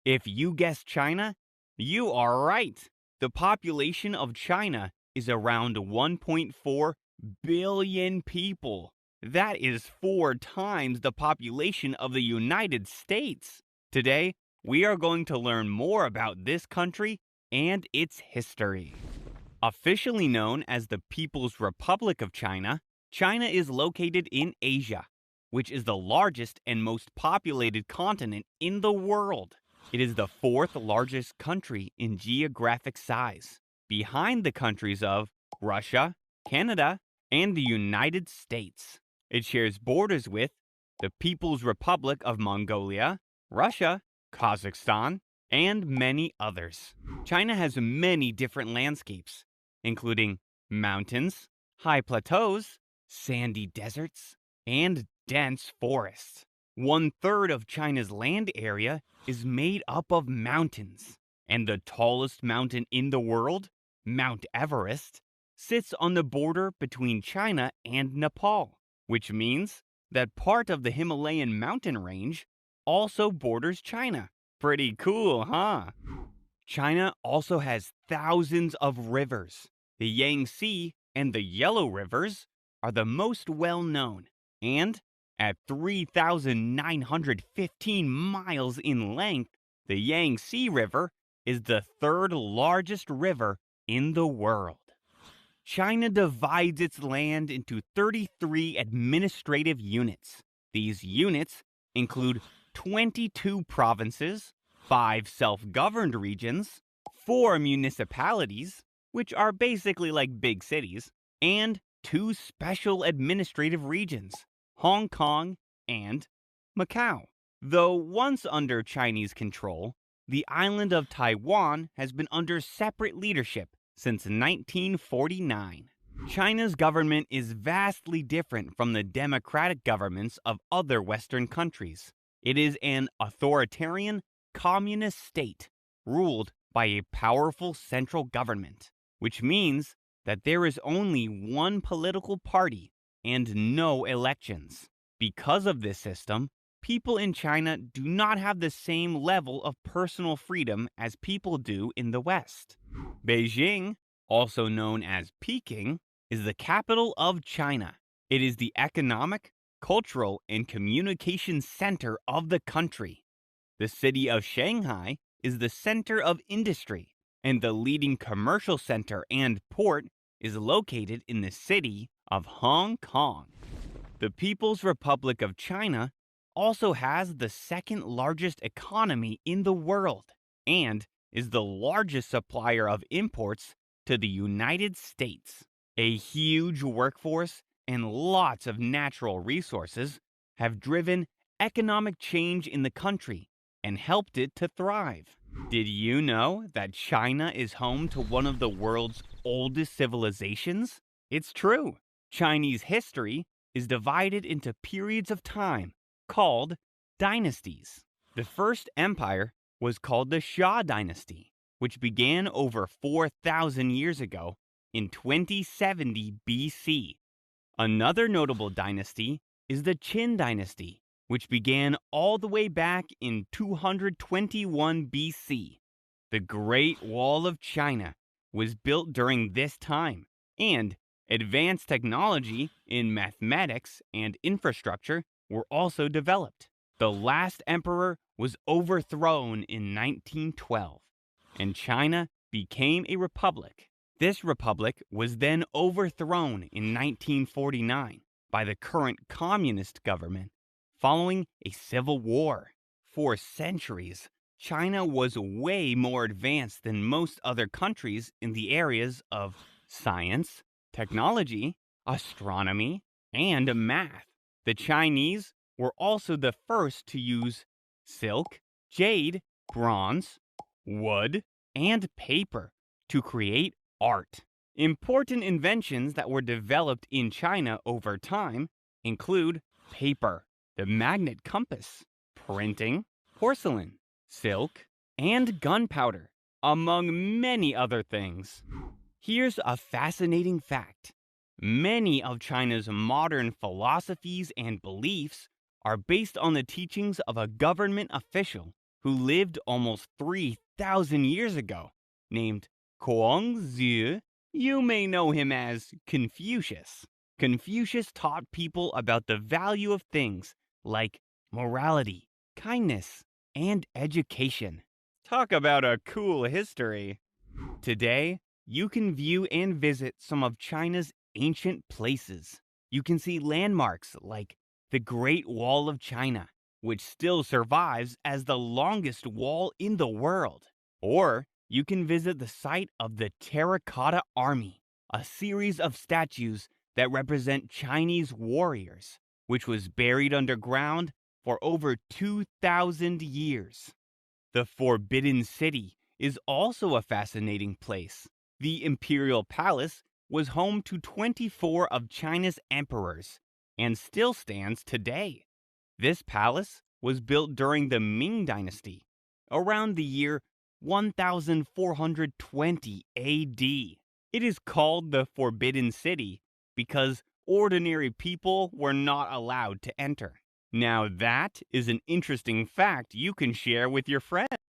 If you guessed China, you are right. The population of China is around 1.4 billion people. That is 4 times the population of the United States. Today, we are going to learn more about this country and its history. Officially known as the People's Republic of China, China is located in Asia, which is the largest and most populated continent in the world. It is the fourth largest country in geographic size, behind the countries of Russia, Canada, and the United States. It shares borders with the People's Republic of Mongolia, Russia, Kazakhstan, and many others. China has many different landscapes, including mountains, high plateaus, sandy deserts, and dense forests. 1/3 of China's land area is made up of mountains, and the tallest mountain in the world, Mount Everest, sits on the border between China and Nepal, which means that part of the Himalayan mountain range also borders China. Pretty cool, huh? China also has thousands of rivers. The Yangtze and the Yellow Rivers are the most well known, and at 3,915 miles in length, the Yangtze River is the third largest river in the world. China divides its land into 33 administrative units. These units include 22 provinces, 5 self-governed regions, 4 municipalities, which are basically like big cities, and 2 special administrative regions, Hong Kong and Macau. Though once under Chinese control, the island of Taiwan has been under separate leadership since 1949. China's government is vastly different from the democratic governments of other Western countries. It is an authoritarian, communist state ruled by a powerful central government, which means that there is only one political party and no elections. Because of this system, people in China do not have the same level of personal freedom as people do in the West. Beijing, also known as Peking, is the capital of China. It is the economic, cultural, and communication center of the country. The city of Shanghai is the center of industry, and the leading commercial center and port is located in the city of Hong Kong. The People's Republic of China also has the second largest economy in the world and is the largest supplier of imports to the United States. A huge workforce and lots of natural resources have driven economic change in the country and helped it to thrive. Did you know that China is home to one of the world's oldest civilizations? It's true. Chinese history is divided into periods of time called dynasties. The first empire was called the Xia dynasty, which began over 4,000 years ago in 2070 BC. Another notable dynasty is the Qin dynasty, which began all the way back in 221 BC. The Great Wall of China was built during this time, and advanced technology in mathematics and infrastructure were also developed. The last emperor was overthrown in 1912, and China became a republic. This republic was then overthrown in 1949 by the current communist government following a civil war. For centuries, China was way more advanced than most other countries in the areas of science, technology, astronomy, and math. The Chinese were also the first to use silk, jade, bronze, wood, and paper to create art. Important inventions that were developed in China over time include paper, the magnet compass, printing, porcelain, silk, and gunpowder, among many other things. Here's a fascinating fact. Many of China's modern philosophies and beliefs are based on the teachings of a government official who lived almost 3,000 years ago, named Kuang-zi. You may know him as Confucius. Confucius taught people about the value of things like morality, kindness, and education. Talk about a cool history. Today, you can view and visit some of China's ancient places. You can see landmarks like the Great Wall of China, which still survives as the longest wall in the world. Or you can visit the site of the Terracotta Army, a series of statues that represent Chinese warriors, which was buried underground for over 2,000 years. The Forbidden City is also a fascinating place. The Imperial Palace was home to 24 of China's emperors and still stands today. This palace was built during the Ming Dynasty, around the year 1420 AD. It is called the Forbidden City because ordinary people were not allowed to enter. Now that is an interesting fact you can share with your friends.